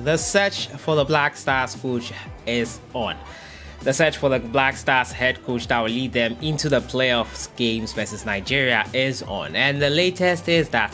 The search for the Black Stars coach is on. The search for the Black Stars head coach that will lead them into the playoffs games versus Nigeria is on. And the latest is that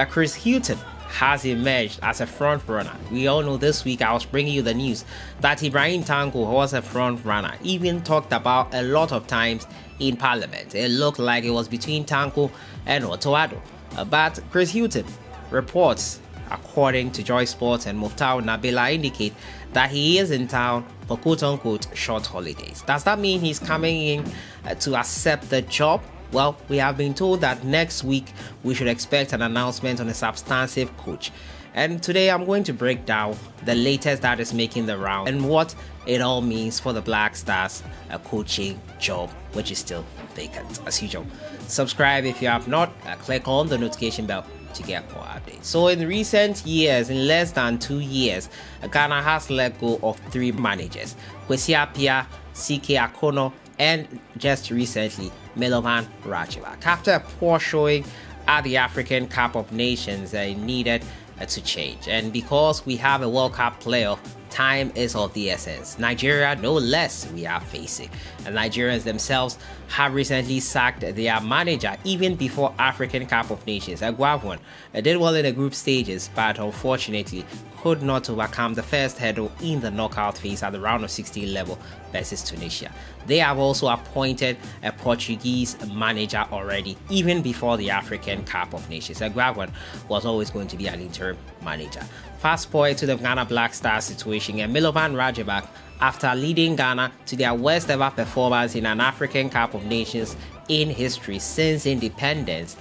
Chris Hughton has emerged as a front runner. We all know this week I was bringing you the news that Ibrahim Tanko was a front runner, even talked about a lot of times in Parliament. It looked like it was between Tanko and Otto. But Chris Hughton reports, according to Joy Sports and Muftau Nabila, indicate that he is in town for quote-unquote short holidays. Does that mean he's coming in to accept the job? Well, we have been told that next week we should expect an announcement on a substantive coach. And today I'm going to break down the latest that is making the round and what it all means for the Black Stars coaching job, which is still vacant as usual. Subscribe if you have not. Click on the notification bell to get more updates. So in recent years, in less than 2 years, Ghana has let go of 3 managers: Kwesi Appiah, CK Akono, and just recently Milovan Rajibak. After a poor showing at the African Cup of Nations, they needed to change. And because we have a World Cup playoff, time is of the essence. Nigeria, no less, we are facing. And Nigerians themselves have recently sacked their manager even before African Cup of Nations. Agwavon did well in the group stages, but unfortunately could not overcome the first hurdle in the knockout phase at the round of 16 level versus Tunisia. They have also appointed a Portuguese manager already, even before the African Cup of Nations. Agwavon was always going to be an interim manager. Fast forward to the Ghana Black Stars situation, and Milovan Rajibak, after leading Ghana to their worst ever performance in an African Cup of Nations in history since independence,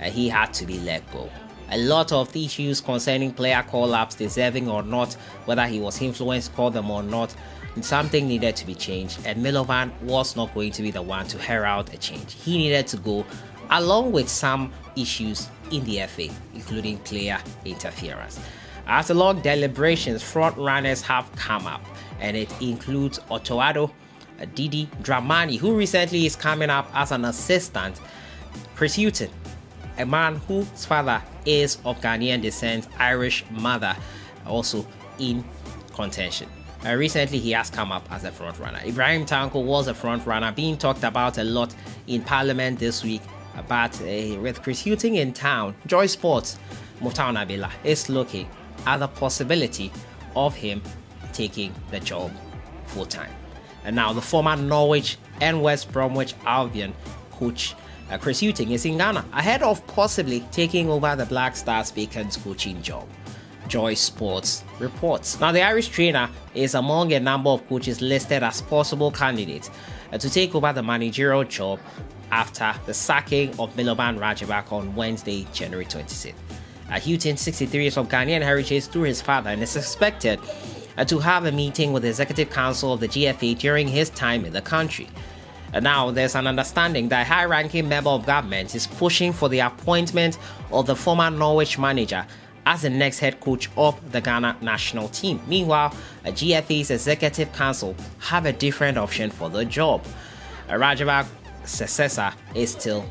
he had to be let go. A lot of issues concerning player call-ups, deserving or not, whether he was influenced to call them or not, something needed to be changed, and Milovan was not going to be the one to herald a change. He needed to go, along with some issues in the FA, including player interference. After long deliberations, front runners have come up, and it includes Otto Addo, Didi Dramani, who recently is coming up as an assistant, Chris Hughton, a man whose father is of Ghanaian descent, Irish mother, also in contention. Recently, he has come up as a front runner. Ibrahim Tanko was a front runner, being talked about a lot in Parliament this week. But with Chris Hughton in town, Joy Sports, Muftau Nabila is looking at the possibility of him taking the job full time. And now the former Norwich and West Bromwich Albion coach Chris Hughton is in Ghana, ahead of possibly taking over the Black Stars vacant coaching job. Joy Sports reports. Now, the Irish trainer is among a number of coaches listed as possible candidates to take over the managerial job after the sacking of Milovan Rajibak on Wednesday, January 26th. Hughton, 63, is of Ghanaian heritage through his father and is expected to have a meeting with the Executive Council of the GFA during his time in the country. Now, there's an understanding that a high-ranking member of government is pushing for the appointment of the former Norwich manager as the next head coach of the Ghana national team. Meanwhile, GFA's Executive Council have a different option for the job. Rajibak's successor is still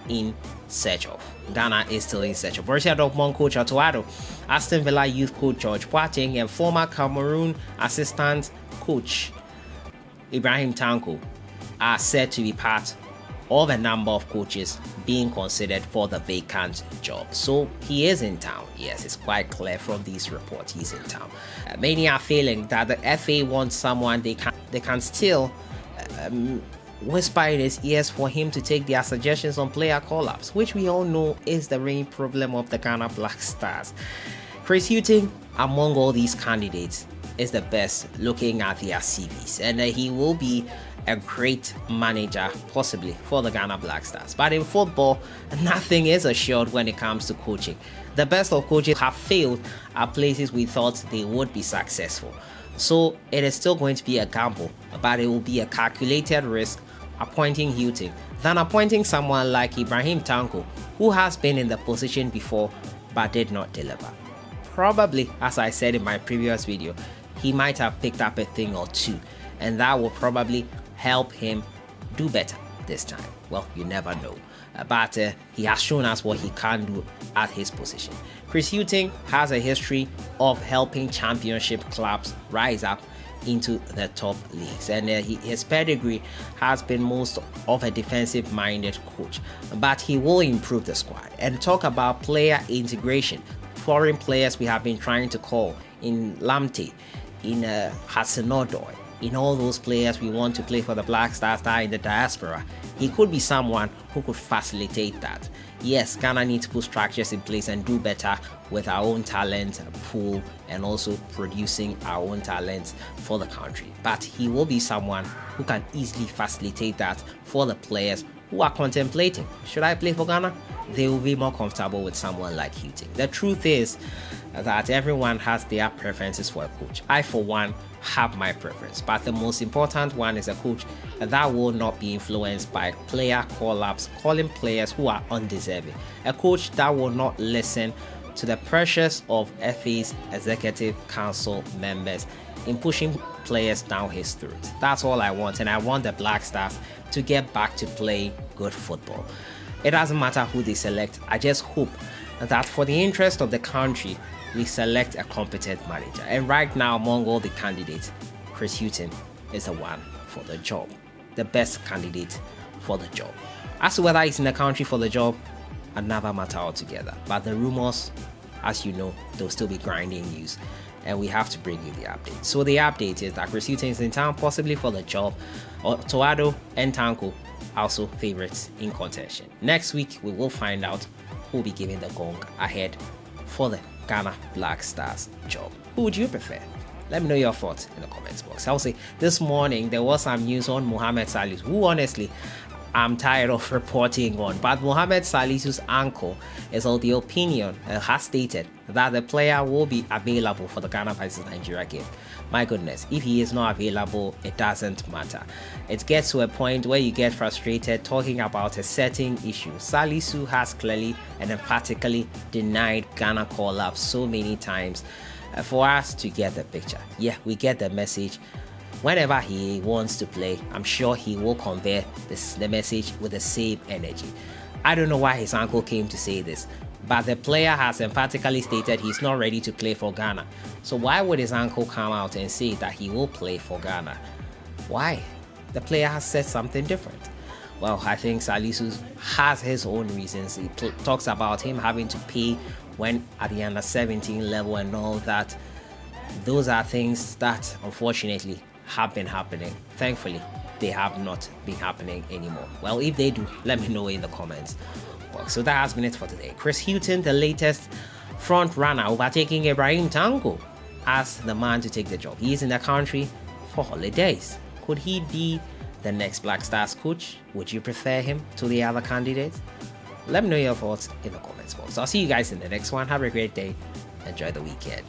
in search of. Ghana is still in search of. Borussia Dortmund coach Otto Addo, Aston Villa youth coach George Boateng, and former Cameroon assistant coach Ibrahim Tanko are said to be part of a number of coaches being considered for the vacant job. So he is in town. Yes, it's quite clear from these reports he's in town. Many are feeling that the FA wants someone they can still whisper in his ears for him to take their suggestions on player call-ups, which we all know is the main problem of the Ghana Black Stars. Chris Hughton, among all these candidates, is the best looking at their CVs, and he will be a great manager possibly for the Ghana Black Stars. But in football, nothing is assured when it comes to coaching. The best of coaches have failed at places we thought they would be successful. So it is still going to be a gamble, but it will be a calculated risk appointing Hughton than appointing someone like Ibrahim Tanko, who has been in the position before but did not deliver. Probably, as I said in my previous video, he might have picked up a thing or two, and that will probably help him do better this time. Well, you never know. but he has shown us what he can do at his position. Chris Hughton has a history of helping championship clubs rise up into the top leagues, and his pedigree has been most of a defensive-minded coach, but he will improve the squad. And talk about player integration, foreign players we have been trying to call in Lamptey, in Hudson-Odoi, in all those players we want to play for the Black Stars that are in the diaspora. He could be someone who could facilitate that. Yes, Ghana needs to put structures in place and do better with our own talent pool and also producing our own talents for the country. But he will be someone who can easily facilitate that for the players who are contemplating, should I play for Ghana? They will be more comfortable with someone like Hughton. The truth is that everyone has their preferences for a coach. I, for one, have my preference, but the most important one is a coach that will not be influenced by player call-ups, calling players who are undeserving. A coach that will not listen to the pressures of FA's executive council members in pushing players down his throat. That's all I want, and I want the Black Stars to get back to play good football. It doesn't matter who they select. I just hope that for the interest of the country, we select a competent manager. And right now, among all the candidates, Chris Hughton is the one for the job, the best candidate for the job. As to whether he's in the country for the job, another matter altogether. But the rumors, as you know, they'll still be grinding news, and we have to bring you the update. So the update is that Chris Hughton is in town, possibly for the job. Toado and Tanko also favorites in contention. Next week, we will find out who will be giving the gong ahead for the Ghana Black Stars job. Who would you prefer? Let me know your thoughts in the comments box. I'll say this morning there was some news on Mohamed Salisu, who honestly I'm tired of reporting on. But Mohamed Salisu's uncle is of the opinion has stated that the player will be available for the Ghana vs Nigeria game. My goodness, if he is not available, it doesn't matter. It gets to a point where you get frustrated talking about a certain issue. Salisu has clearly and emphatically denied Ghana call-ups so many times for us to get the picture. Yeah, we get the message. Whenever he wants to play, I'm sure he will convey the message with the same energy. I don't know why his uncle came to say this, but the player has emphatically stated he's not ready to play for Ghana. So why would his uncle come out and say that he will play for Ghana? Why? The player has said something different. Well, I think Salisu has his own reasons. He talks about him having to pay when at the under 17 level and all that. Those are things that unfortunately have been happening. Thankfully, they have not been happening anymore. Well, if they do, let me know in the comments box. So that has been it for today. Chris Hughton, the latest front runner, overtaking Ibrahim Tanko as the man to take the job. He is in the country for holidays. Could he be the next Black Stars coach? Would you prefer him to the other candidates? Let me know your thoughts in the comments box. I'll see you guys in the next one. Have a great day. Enjoy the weekend.